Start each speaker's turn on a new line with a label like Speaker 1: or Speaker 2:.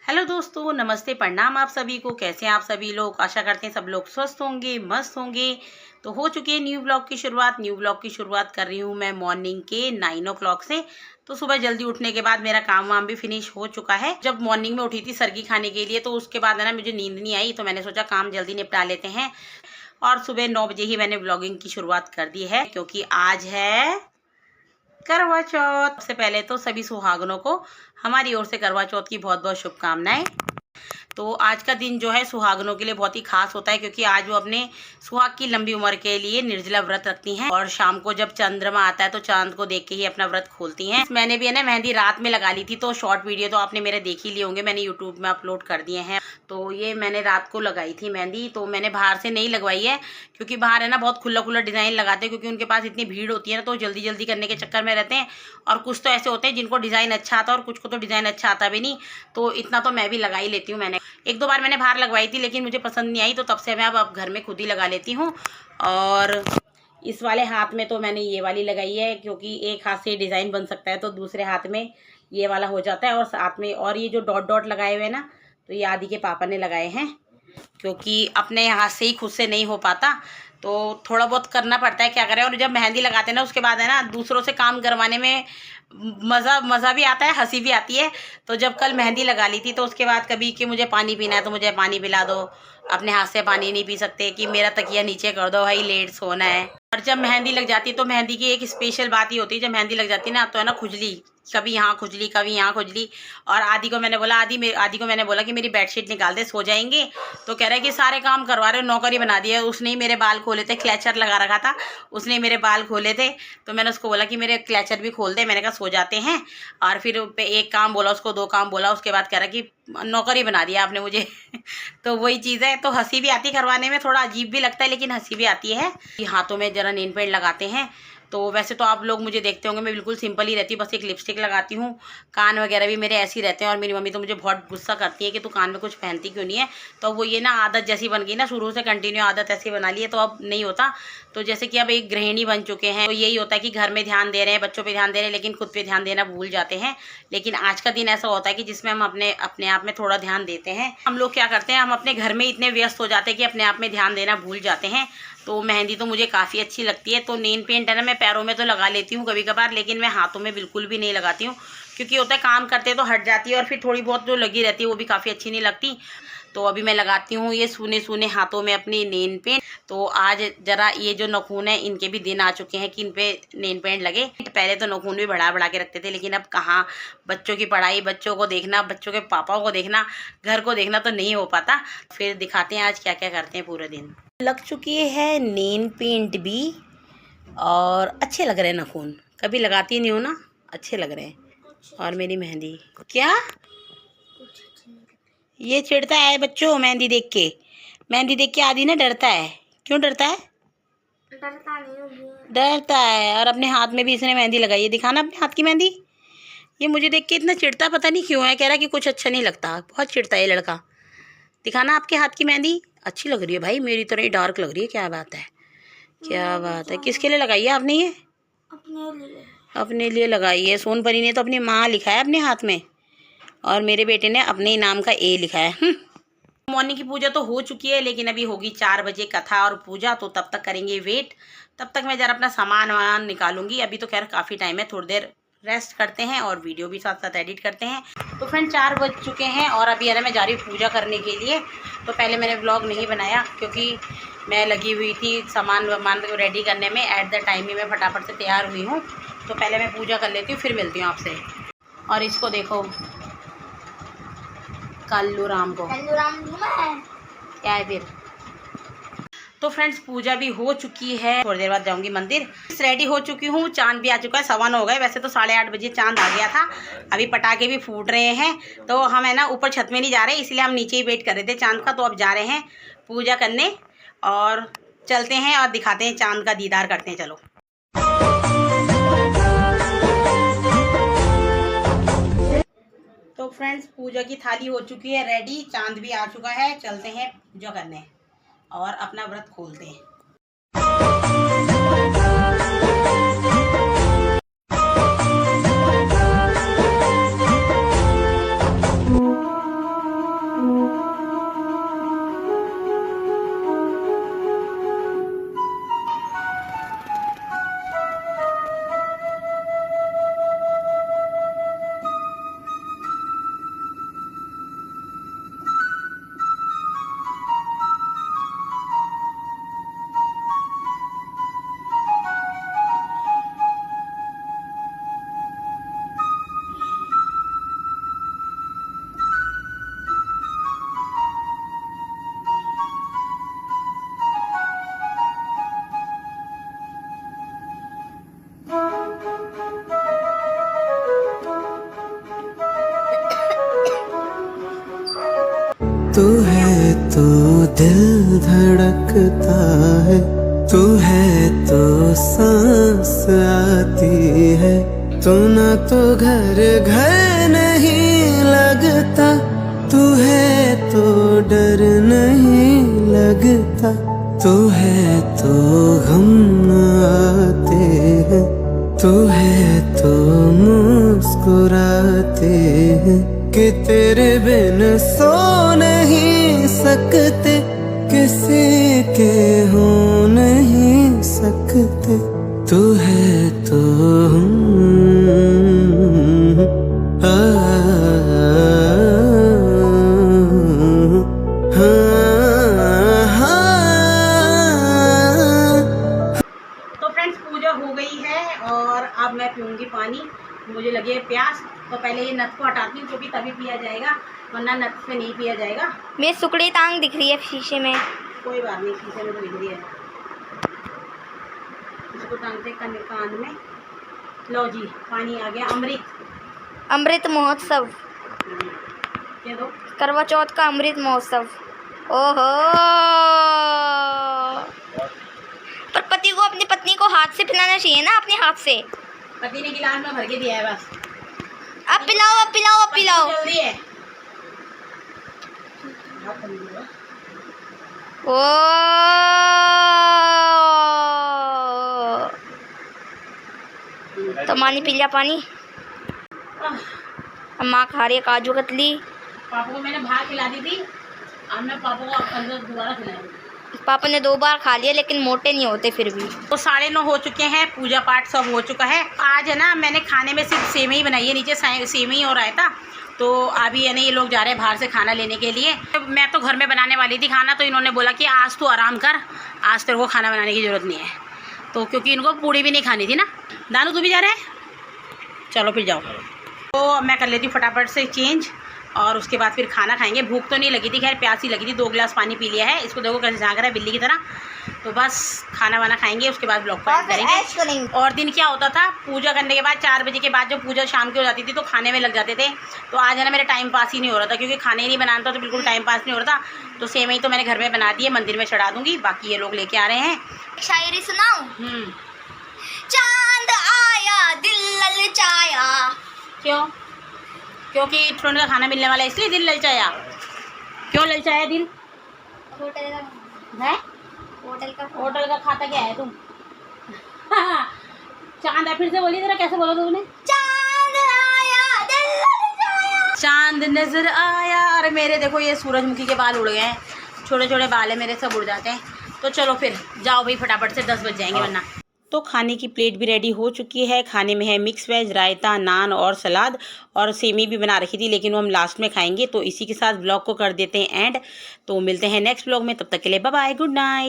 Speaker 1: Hello दोस्तों, नमस्ते, प्रणाम आप सभी को। कैसे हैं आप सभी लोग? आशा करते हैं सब लोग स्वस्थ होंगे, मस्त होंगे। तो हो चुकी है न्यू ब्लॉग की शुरुआत। न्यू ब्लॉग की शुरुआत कर रही हूँ मैं मॉर्निंग के 9 o'clock से। तो सुबह जल्दी उठने के बाद मेरा काम वाम भी फिनिश हो चुका है। जब मॉर्निंग में उठी थी सर्गी खाने के लिए, तो उसके बाद है ना मुझे नींद नहीं आई, तो मैंने सोचा काम जल्दी निपटा लेते हैं। और सुबह 9 बजे ही मैंने ब्लॉगिंग की शुरुआत कर दी है, क्योंकि आज है करवा चौथ। सबसे पहले तो सभी सुहागनों को हमारी ओर से करवा चौथ की बहुत बहुत शुभकामनाएं। तो आज का दिन जो है सुहागनों के लिए बहुत ही खास होता है, क्योंकि आज वो अपने सुहाग की लंबी उम्र के लिए निर्जला व्रत रखती हैं। और शाम को जब चंद्रमा आता है तो चांद को देख के ही अपना व्रत खोलती हैं। मैंने भी है ना मेहंदी रात में लगा ली थी, तो शॉर्ट वीडियो तो आपने मेरे देख ही लिए होंगे, मैंने यूट्यूब में अपलोड कर दिए हैं। तो ये मैंने रात को लगाई थी मेहंदी। तो मैंने बाहर से नहीं लगवाई है, क्योंकि बाहर है ना बहुत खुला खुला डिज़ाइन लगाते हैं, क्योंकि उनके पास इतनी भीड़ होती है ना, तो जल्दी जल्दी करने के चक्कर में रहते हैं। और कुछ तो ऐसे होते हैं जिनको डिज़ाइन अच्छा आता है, और कुछ को तो डिज़ाइन अच्छा आता भी नहीं। तो इतना तो मैं भी लगा ही लेती हूँ। मैंने एक दो बार मैंने बाहर लगवाई थी, लेकिन मुझे पसंद नहीं आई, तो तब से मैं अब घर में खुद ही लगा लेती हूँ। और इस वाले हाथ में तो मैंने ये वाली लगाई है, क्योंकि एक हाथ से डिज़ाइन बन सकता है, तो दूसरे हाथ में ये वाला हो जाता है। और साथ में और ये जो डॉट डॉट लगाए हुए ना, तो ये आदि के पापा ने लगाए हैं, क्योंकि अपने हाथ से ही खुद से नहीं हो पाता, तो थोड़ा बहुत करना पड़ता है, क्या करें। और जब मेहंदी लगाते हैं ना, उसके बाद है ना दूसरों से काम करवाने में मज़ा भी आता है, हंसी भी आती है। तो जब कल मेहंदी लगा ली थी, तो उसके बाद कभी कि मुझे पानी पीना है तो मुझे पानी पिला दो, अपने हाथ से पानी नहीं पी सकते, कि मेरा तकिया नीचे कर दो भाई, लेट सोना है। और जब मेहंदी लग जाती है, तो मेहंदी की एक स्पेशल बात ही होती है, जब मेहंदी लग जाती है ना, तो है ना खुजली, कभी यहाँ खुजली कभी यहाँ खुजली। और आदि को मैंने बोला कि मेरी बेडशीट निकाल दे, सो जाएंगे। तो कह रहा है कि सारे काम करवा रहे हो, नौकरी बना दिया। उसने ही मेरे बाल खोले थे, क्लैचर लगा रखा था, उसने मेरे बाल खोले थे। तो मैंने उसको बोला कि मेरे क्लैचर भी खोल दे, मैंने कहा सो जाते हैं। और फिर एक काम बोला उसको, दो काम बोला, उसके बाद कह रहा कि नौकरी बना दिया आपने मुझे। तो वही चीज़ है, तो हंसी भी आती है करवाने में, थोड़ा अजीब भी लगता है, लेकिन हंसी भी आती है। हाथों में जरा नेल पेंट लगाते हैं। तो वैसे तो आप लोग मुझे देखते होंगे, मैं बिल्कुल सिंपल ही रहती हूँ, बस एक लिपस्टिक लगाती हूँ। कान वगैरह भी मेरे ऐसे ही रहते हैं। और मेरी मम्मी तो मुझे बहुत गुस्सा करती है कि तू कान में कुछ पहनती क्यों नहीं है। तो वो ये ना आदत जैसी बन गई ना, शुरू से कंटिन्यू आदत ऐसी बना ली है, तो अब नहीं होता। तो जैसे कि अब एक गृहिणी बन चुके हैं, तो यही होता है कि घर में ध्यान दे रहे हैं, बच्चों पे ध्यान दे रहे हैं, लेकिन खुद पे ध्यान देना भूल जाते हैं। लेकिन आज का दिन ऐसा होता है कि जिसमें हम अपने आप में थोड़ा ध्यान देते हैं। हम लोग क्या करते हैं, हम अपने घर में इतने व्यस्त हो जाते हैं कि अपने आप में ध्यान देना भूल जाते हैं। तो मेहंदी तो मुझे काफ़ी अच्छी लगती है। तो नेल पेंट है ना, मैं पैरों में तो लगा लेती हूँ कभी कभार, लेकिन मैं हाथों में बिल्कुल भी नहीं लगाती हूँ, क्योंकि होता है काम करते तो हट जाती है, और फिर थोड़ी बहुत जो लगी रहती है वो भी काफ़ी अच्छी नहीं लगती। तो अभी मैं लगाती हूँ ये सूने सूने हाथों में अपनी नेल पेंट। तो आज जरा ये जो नखून है, इनके भी दिन आ चुके हैं कि इन पे नेल पेंट लगे। पहले तो नखून भी बढ़ा के रखते थे, लेकिन अब कहाँ, बच्चों की पढ़ाई, बच्चों को देखना, बच्चों के पापाओं को देखना, घर को देखना, तो नहीं हो पाता। फिर दिखाते हैं आज क्या क्या करते हैं पूरे दिन। लग चुकी है नेल पेंट भी, और अच्छे लग रहे हैं नखून, कभी लगाती नहीं हूँ ना, अच्छे लग रहे हैं। और मेरी मेहंदी क्या, ये चिढ़ता है बच्चों मेहंदी देख के आदि ना डरता है। क्यों डरता है?
Speaker 2: डरता नहीं,
Speaker 1: डरता है। और अपने हाथ में भी इसने मेहंदी लगाई है, दिखाना अपने हाथ की मेहंदी। ये मुझे देख के इतना चिढ़ता, पता नहीं क्यों है, कह रहा है कि कुछ अच्छा नहीं लगता, बहुत चिढ़ता है ये लड़का। दिखाना आपके हाथ की मेहंदी, अच्छी लग रही है भाई, मेरी तरह ही डार्क लग रही है। क्या बात है, क्या बात है। किसके लिए लगाई है आपने ये?
Speaker 2: अपने लिए।
Speaker 1: अपने लिए लगाई है। सोनपरी ने तो अपनी माँ लिखा है अपने हाथ में, और मेरे बेटे ने अपने ही नाम का ए लिखा है। मॉर्निंग की पूजा तो हो चुकी है, लेकिन अभी होगी 4 बजे कथा और पूजा, तो तब तक करेंगे वेट। तब तक मैं ज़रा अपना सामान वामान निकालूंगी। अभी तो खैर काफ़ी टाइम है, थोड़ी देर रेस्ट करते हैं और वीडियो भी साथ साथ एडिट करते हैं। तो फ्रेंड 4 बज चुके हैं, और अभी यार मैं जा रही हूँ पूजा करने के लिए। तो पहले मैंने व्लॉग नहीं बनाया, क्योंकि मैं लगी हुई थी सामान वामान रेडी करने में। एट द टाइम ही मैं फटाफट से तैयार हुई हूँ। तो पहले मैं पूजा कर लेती हूँ, फिर मिलती हूँ आपसे। और इसको देखो, कल्लू राम को क्या है फिर। तो फ्रेंड्स पूजा भी हो चुकी है, थोड़ी देर बाद जाऊंगी मंदिर। रेडी हो चुकी हूँ, चांद भी आ चुका है, 9:15 हो गए। वैसे तो 8:30 बजे चांद आ गया था। अभी पटाखे भी फूट रहे हैं। तो हम है ना ऊपर छत में नहीं जा रहे, इसलिए हम नीचे ही वेट कर रहे थे चांद का। तो अब जा रहे हैं पूजा करने, और चलते हैं और दिखाते हैं, चांद का दीदार करते हैं। चलो। तो फ्रेंड्स पूजा की थाली हो चुकी है रेडी, चांद भी आ चुका है। चलते हैं पूजा करने और अपना व्रत खोलते हैं।
Speaker 3: तू है तो दिल धड़कता है, तू है तो सांस आती है, तू ना तो घर घर नहीं लगता, तू है तो डर नहीं लगता, तू है तो गम आते हैं, तू है तो मुस्कुराते हैं, कि तेरे बिन सो नहीं सकते, किसी के हो नहीं सकते, तू है तो हम
Speaker 1: तो फ्रेंड्स पूजा हो गई है और अब मैं पीऊँगी पानी। मुझे लगी है प्यास, तो पहले ये नथ को हटाती हूँ क्योंकि तभी पिया जाएगा, वरना नथ से नहीं पिया जाएगा।
Speaker 2: मेरी सुकड़ी टांग दिख रही है शीशे में।
Speaker 1: कोई बात नहीं, शीशे में तो दिख रही है। इसको टांगते कान में। लो जी, पानी आ गया।
Speaker 2: अमृत महोत्सव,
Speaker 1: ये दो।
Speaker 2: करवा चौथ का अमृत महोत्सव। ओहो, पर पति को अपनी पत्नी को हाथ से पिलाना चाहिए ना, अपने हाथ से।
Speaker 1: पति ने गिलास में भर के दिया है बस।
Speaker 2: अब पिलाओ, अब पिलाओ, अब पिलाओ।
Speaker 1: जल्दी है।
Speaker 2: ओ, तो मानी पी लिया पानी। अब माँ खा रही है काजू कतली।
Speaker 1: पापा को मैंने बाहर खिला दी थी, अब मैं पापा को अंदर दोबारा खिलाऊंगी।
Speaker 2: पापा ने 2 बार खा लिया लेकिन मोटे नहीं होते फिर भी।
Speaker 1: तो 9:30 हो चुके हैं, पूजा पाठ सब हो चुका है। आज है ना, मैंने खाने में सिर्फ सेवई बनाई है, नीचे सेवई हो रहा था। तो अभी है ना, ये लोग जा रहे हैं बाहर से खाना लेने के लिए। मैं तो घर में बनाने वाली थी खाना, तो इन्होंने बोला कि आज तू आराम कर, आज तेरे को खाना बनाने की ज़रूरत नहीं है। तो क्योंकि इनको पूड़ी भी नहीं खानी थी ना। दानू तू भी जा रहा है? चलो फिर जाओ। तो मैं कर लेती हूँ फटाफट से चेंज, और उसके बाद फिर खाना खाएंगे। भूख तो नहीं लगी थी, खैर प्यास ही लगी थी। 2 गिलास पानी पी लिया है। इसको देखो कैसे झाँक रहा है बिल्ली की तरह। तो बस खाना वाना खाएंगे, उसके बाद ब्लॉग पर करेंगे। और दिन क्या होता था, पूजा करने के बाद 4 बजे के बाद जब पूजा शाम की हो जाती थी तो खाने में लग जाते थे। तो आज है ना, मेरा टाइम पास ही नहीं हो रहा था, क्योंकि खाने ही नहीं बनाना था तो बिल्कुल टाइम पास नहीं हो रहा था। तो सेवई तो मैंने घर में बना दी है, मंदिर में चढ़ा दूँगी। बाकी ये लोग लेके आ रहे हैं।
Speaker 2: शायरी सुनाऊं? चांद आया दिल ललचाया।
Speaker 1: क्यों? क्योंकि फ्रेंड का खाना मिलने वाला है इसलिए दिल ललचाया। क्यों ललचाया दिल?
Speaker 2: होटल का
Speaker 1: है?
Speaker 2: होटल का
Speaker 1: खाता क्या है तुम? चांद है, फिर से बोलिए जरा, कैसे बोला तुमने?
Speaker 2: चांद आया दिल ललचाया।
Speaker 1: चांद नजर आया। अरे मेरे देखो, ये सूरजमुखी के बाल उड़ गए हैं, छोटे छोटे बाल है मेरे, सब उड़ जाते हैं। तो चलो फिर जाओ भाई, फटाफट से 10 बज जाएंगे वरना। तो खाने की प्लेट भी रेडी हो चुकी है। खाने में है मिक्स वेज, रायता, नान और सलाद, और सेमी भी बना रखी थी, लेकिन वो हम लास्ट में खाएंगे। तो इसी के साथ ब्लॉग को कर देते हैं एंड। तो मिलते हैं नेक्स्ट ब्लॉग में, तब तक के लिए बाय बाय, गुड नाइट।